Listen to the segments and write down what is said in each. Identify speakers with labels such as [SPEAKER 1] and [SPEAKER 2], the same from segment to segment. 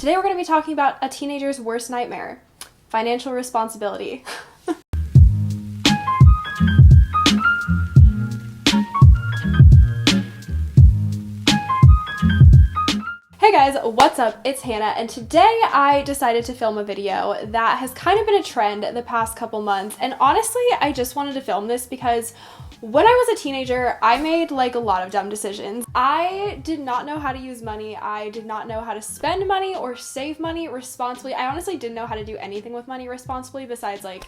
[SPEAKER 1] Today we're going to be talking about a teenager's worst nightmare, financial responsibility. Hey guys, what's up? It's Hannah, and today I decided to film a video that has kind of been a trend the past couple months, and honestly, I just wanted to film this because when I was a teenager, I made like a lot of dumb decisions. I did not know how to use money. I did not know how to spend money or save money responsibly. I honestly didn't know how to do anything with money responsibly besides like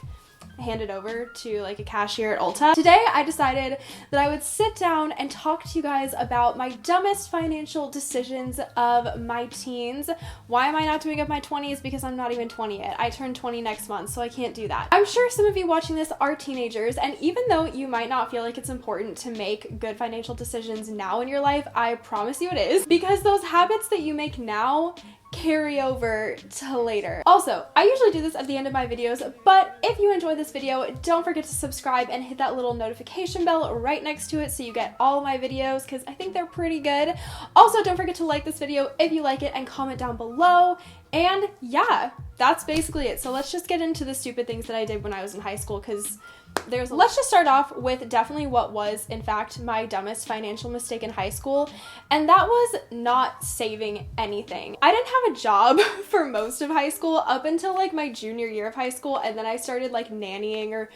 [SPEAKER 1] hand it over to like a cashier at Ulta. Today I decided that I would sit down and talk to you guys about my dumbest financial decisions of my teens. Why am I not doing up my 20s? Because I'm not even 20 yet. I turn 20 next month, so I can't do that. I'm sure some of you watching this are teenagers, and even though you might not feel like it's important to make good financial decisions now in your life, I promise you it is, because those habits that you make now carry over to later. Also, I usually do this at the end of my videos, but if you enjoy this video, don't forget to subscribe and hit that little notification bell right next to it so you get all of my videos, because I think they're pretty good. Also, don't forget to like this video if you like it and comment down below. And yeah, that's basically it. So let's just get into the stupid things that I did when I was in high school, because let's just start off with definitely what was, in fact, my dumbest financial mistake in high school, and that was not saving anything. I didn't have a job for most of high school up until like my junior year of high school, and then I started like nannying or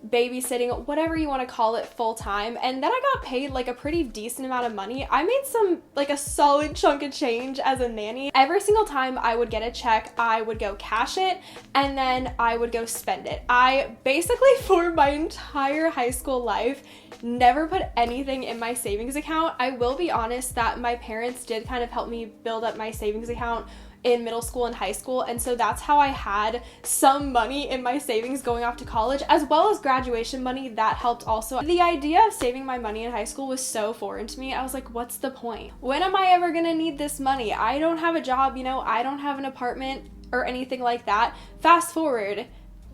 [SPEAKER 1] babysitting, whatever you want to call it, full time, and then I got paid like a pretty decent amount of money. I made a solid chunk of change as a nanny. Every single time I would get a check, I would go cash it and then I would go spend it. I basically, for my entire high school life, never put anything in my savings account. I will be honest that my parents did kind of help me build up my savings account in middle school and high school, and so that's how I had some money in my savings going off to college, as well as graduation money. That helped also. The idea of saving my money in high school was so foreign to me. I was like, what's the point? When am I ever gonna need this money? I don't have a job, you know, I don't have an apartment or anything like that. Fast forward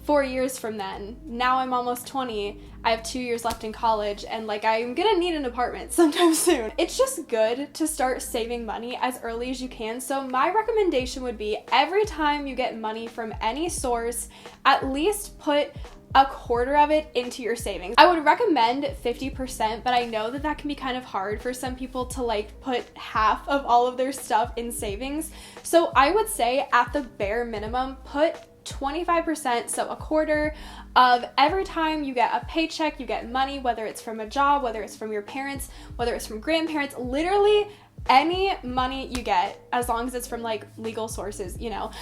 [SPEAKER 1] 4 years from then, now I'm almost 20, I have 2 years left in college, and like I'm gonna need an apartment sometime soon. It's just good to start saving money as early as you can. So my recommendation would be, every time you get money from any source, at least put a quarter of it into your savings. I would recommend 50%, but I know that that can be kind of hard for some people to like put half of all of their stuff in savings. So I would say at the bare minimum, put 25%, so a quarter of every time you get a paycheck, you get money, whether it's from a job, whether it's from your parents, whether it's from grandparents, literally any money you get, as long as it's from like legal sources, you know,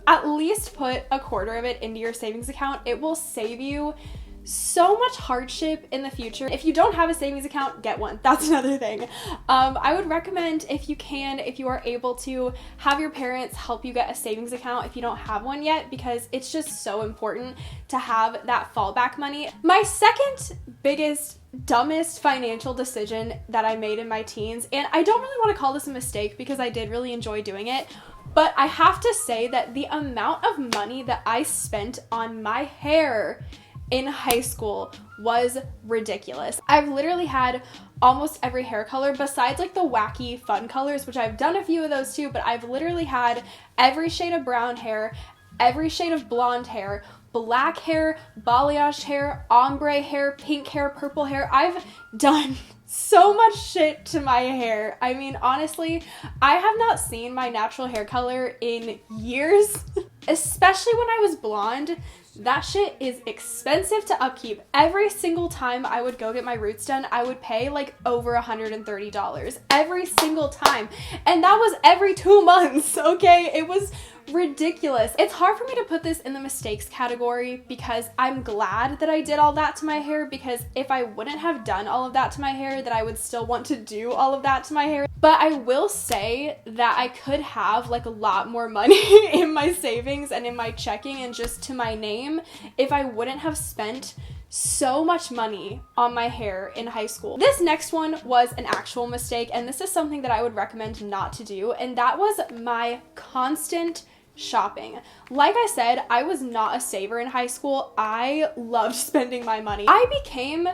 [SPEAKER 1] at least put a quarter of it into your savings account. It will save you so much hardship in the future. If you don't have a savings account, get one. That's another thing. I would recommend, if you can, if you are able to, have your parents help you get a savings account if you don't have one yet, because it's just so important to have that fallback money. My second biggest, dumbest financial decision that I made in my teens, and I don't really want to call this a mistake because I did really enjoy doing it, but I have to say that the amount of money that I spent on my hair in high school was ridiculous. I've literally had almost every hair color besides like the wacky fun colors, which I've done a few of those too, but I've literally had every shade of brown hair, every shade of blonde hair, black hair, balayage hair, ombre hair, pink hair, purple hair. I've done so much shit to my hair. I mean, honestly, I have not seen my natural hair color in years, especially when I was blonde. That shit is expensive to upkeep. Every single time I would go get my roots done, I would pay like over $130 every single time. And that was every 2 months, okay? It was ridiculous. It's hard for me to put this in the mistakes category because I'm glad that I did all that to my hair, because if I wouldn't have done all of that to my hair, that I would still want to do all of that to my hair. But I will say that I could have like a lot more money in my savings and in my checking and just to my name if I wouldn't have spent so much money on my hair in high school. This next one was an actual mistake, and this is something that I would recommend not to do, and that was my constant shopping. Like I said, I was not a saver in high school. I loved spending my money. I became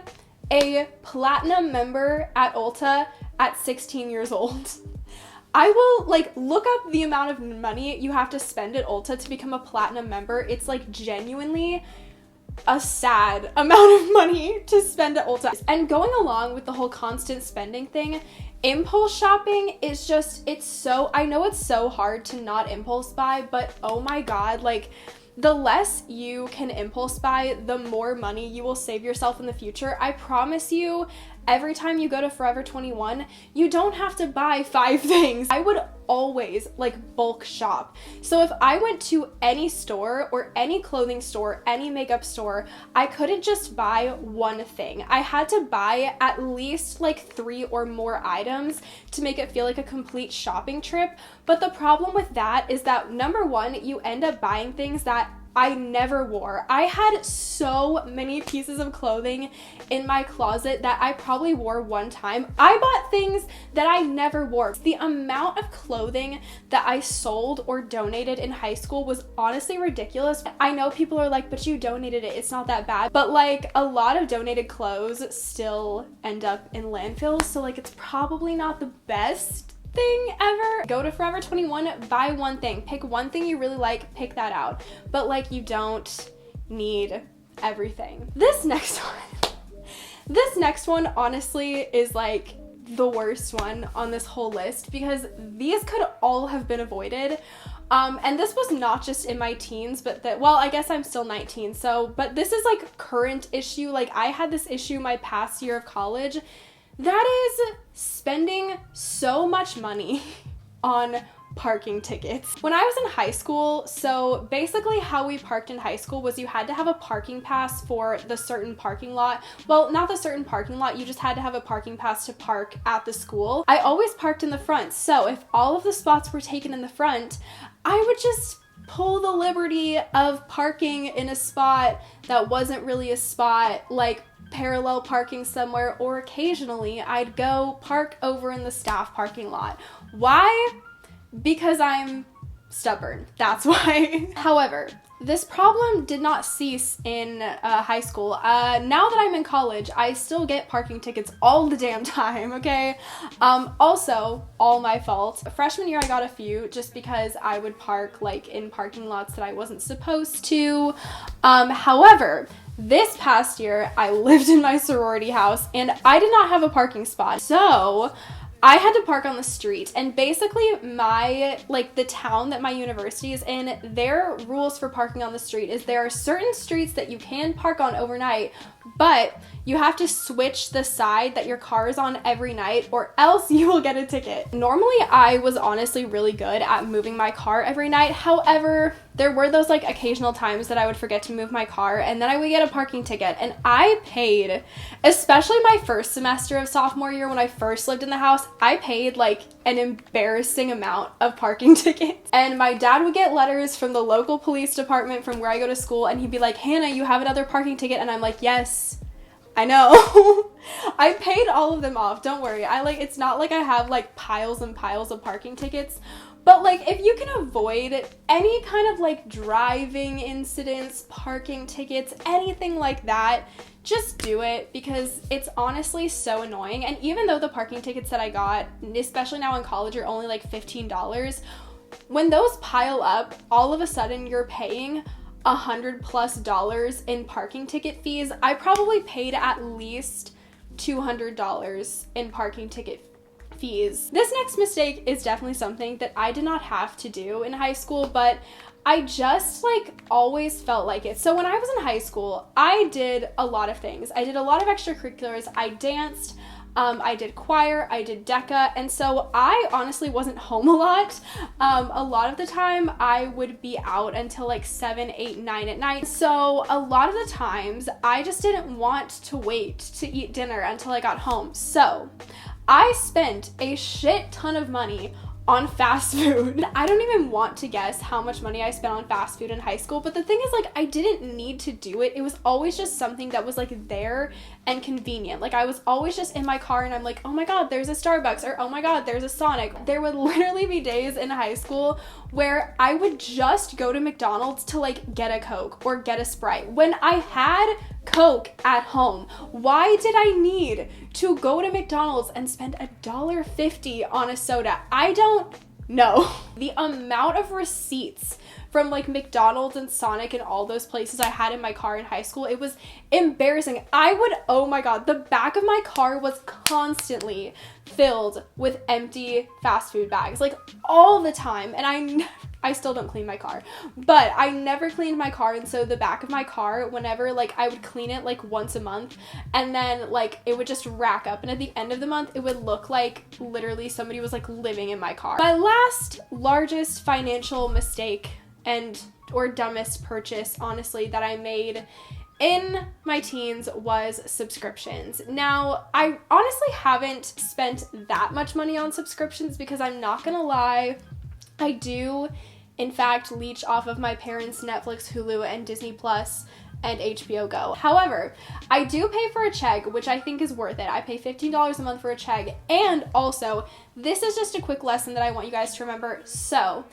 [SPEAKER 1] a platinum member at Ulta at 16 years old. I will like look up the amount of money you have to spend at Ulta to become a platinum member. It's like genuinely a sad amount of money to spend at Ulta. And going along with the whole constant spending thing, impulse shopping is just, I know it's so hard to not impulse buy, but oh my God, like the less you can impulse buy, the more money you will save yourself in the future. I promise you, every time you go to Forever 21, you don't have to buy 5 things. I would always like bulk shop. So if I went to any store or any clothing store, any makeup store, I couldn't just buy one thing. I had to buy at least like 3 or more items to make it feel like a complete shopping trip. But the problem with that is that number one, you end up buying things that I never wore. I had so many pieces of clothing in my closet that I probably wore one time. I bought things that I never wore. The amount of clothing that I sold or donated in high school was honestly ridiculous. I know people are like, but you donated it, it's not that bad. But like a lot of donated clothes still end up in landfills, so like it's probably not the best thing ever. Go to Forever 21, buy one thing, pick one thing you really like, pick that out. But like you don't need everything. This next one honestly is like the worst one on this whole list because these could all have been avoided. And this was not just in my teens, but well, I guess I'm still 19, but this is like current issue. Like I had this issue my past year of college. That is spending so much money on parking tickets. When I was in high school, so basically how we parked in high school was you had to have a parking pass for the certain parking lot. Well, not the certain parking lot, you just had to have a parking pass to park at the school. I always parked in the front, so if all of the spots were taken in the front, I would just pull the liberty of parking in a spot that wasn't really a spot, like parallel parking somewhere, or occasionally I'd go park over in the staff parking lot. Why? Because I'm stubborn. That's why. However, this problem did not cease in high school. Now that I'm in college, I still get parking tickets all the damn time, okay? Also, all my fault. Freshman year, I got a few just because I would park like in parking lots that I wasn't supposed to. However, this past year, I lived in my sorority house and I did not have a parking spot. So I had to park on the street, and basically the town that my university is in, their rules for parking on the street is there are certain streets that you can park on overnight, but you have to switch the side that your car is on every night or else you will get a ticket. Normally, I was honestly really good at moving my car every night. However, there were those like occasional times that I would forget to move my car and then I would get a parking ticket, and I paid, especially my first semester of sophomore year when I first lived in the house, I paid like an embarrassing amount of parking tickets. And my dad would get letters from the local police department from where I go to school, and he'd be like, Hannah, you have another parking ticket. And I'm like, yes, I know. I paid all of them off. Don't worry. It's not like I have like piles and piles of parking tickets, but like if you can avoid any kind of like driving incidents, parking tickets, anything like that, just do it, because it's honestly so annoying. And even though the parking tickets that I got, especially now in college, are only like $15, when those pile up, all of a sudden you're paying $100+ in parking ticket fees. I probably paid at least $200 in parking ticket fees. This next mistake is definitely something that I did not have to do in high school, but I just like always felt like it. So when I was in high school, I did a lot of things. I did a lot of extracurriculars. I danced, I did choir, I did DECA, and so I honestly wasn't home a lot. A lot of the time I would be out until like 7, 8, 9 at night. So a lot of the times I just didn't want to wait to eat dinner until I got home. So I spent a shit ton of money on fast food. I don't even want to guess how much money I spent on fast food in high school, but the thing is, like, I didn't need to do it. It was always just something that was like there and convenient. Like I was always just in my car and I'm like, oh my god, there's a Starbucks, or oh my god, there's a Sonic. There would literally be days in high school where I would just go to McDonald's to like get a Coke or get a Sprite when I had Coke at home. Why did I need to go to McDonald's and spend $1.50 on a soda? I don't know. The amount of receipts from like McDonald's and Sonic and all those places I had in my car in high school, it was embarrassing. Oh my God, the back of my car was constantly filled with empty fast food bags, like all the time. And I still don't clean my car, but I never cleaned my car. And so the back of my car, whenever like I would clean it like once a month, and then like it would just rack up. And at the end of the month, it would look like literally somebody was like living in my car. My last largest financial mistake or dumbest purchase, honestly, that I made in my teens was subscriptions. Now, I honestly haven't spent that much money on subscriptions because I'm not gonna lie, I do in fact leech off of my parents' Netflix, Hulu, and Disney Plus and HBO Go. However, I do pay for a check, which I think is worth it. I pay $15 a month for a check. And also, this is just a quick lesson that I want you guys to remember. So,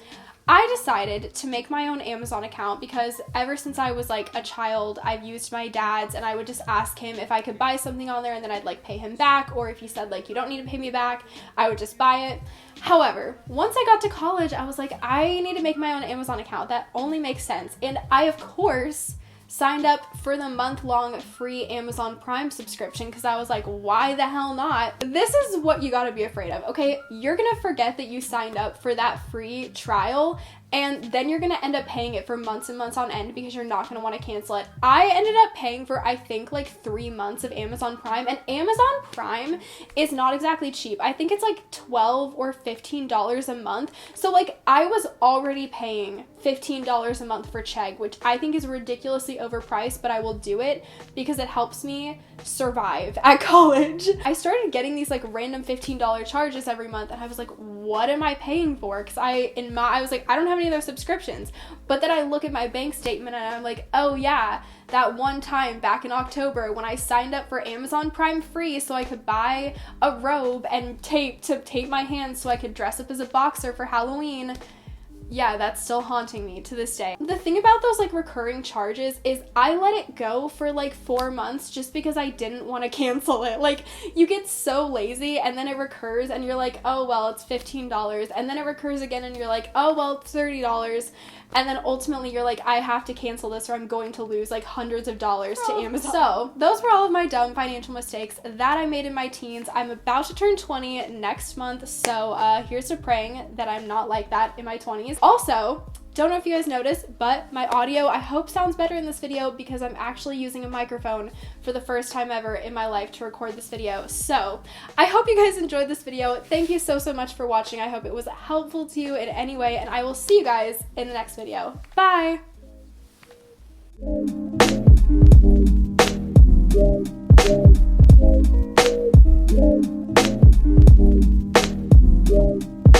[SPEAKER 1] I decided to make my own Amazon account because ever since I was like a child, I've used my dad's, and I would just ask him if I could buy something on there and then I'd like pay him back, or if he said like, you don't need to pay me back, I would just buy it. However, once I got to college, I was like, I need to make my own Amazon account. That only makes sense. And I, of course, signed up for the month-long free Amazon Prime subscription because I was like, why the hell not? This is what you gotta be afraid of, okay? You're gonna forget that you signed up for that free trial, and then you're gonna end up paying it for months and months on end because you're not gonna wanna cancel it. I ended up paying for, I think, like 3 months of Amazon Prime, and Amazon Prime is not exactly cheap. I think it's like $12 or $15 a month. So like I was already paying $15 a month for Chegg, which I think is ridiculously overpriced, but I will do it because it helps me survive at college. I started getting these like random $15 charges every month, and I was like, what am I paying for? Because I was like, I don't have any of those subscriptions. But then I look at my bank statement and I'm like, oh yeah, that one time back in October when I signed up for Amazon Prime free so I could buy a robe and tape to tape my hands so I could dress up as a boxer for Halloween. Yeah, that's still haunting me to this day. The thing about those like recurring charges is I let it go for like 4 months just because I didn't want to cancel it. Like you get so lazy and then it recurs and you're like, oh well, it's $15, and then it recurs again and you're like, oh well, it's $30, and then ultimately you're like, I have to cancel this or I'm going to lose like hundreds of dollars to Amazon. So those were all of my dumb financial mistakes that I made in my teens. I'm about to turn 20 next month, so here's to praying that I'm not like that in my 20s. Also, don't know if you guys noticed, but my audio, I hope, sounds better in this video because I'm actually using a microphone for the first time ever in my life to record this video. So I hope you guys enjoyed this video. Thank you so much for watching. I hope it was helpful to you in any way, and I will see you guys in the next video. Bye!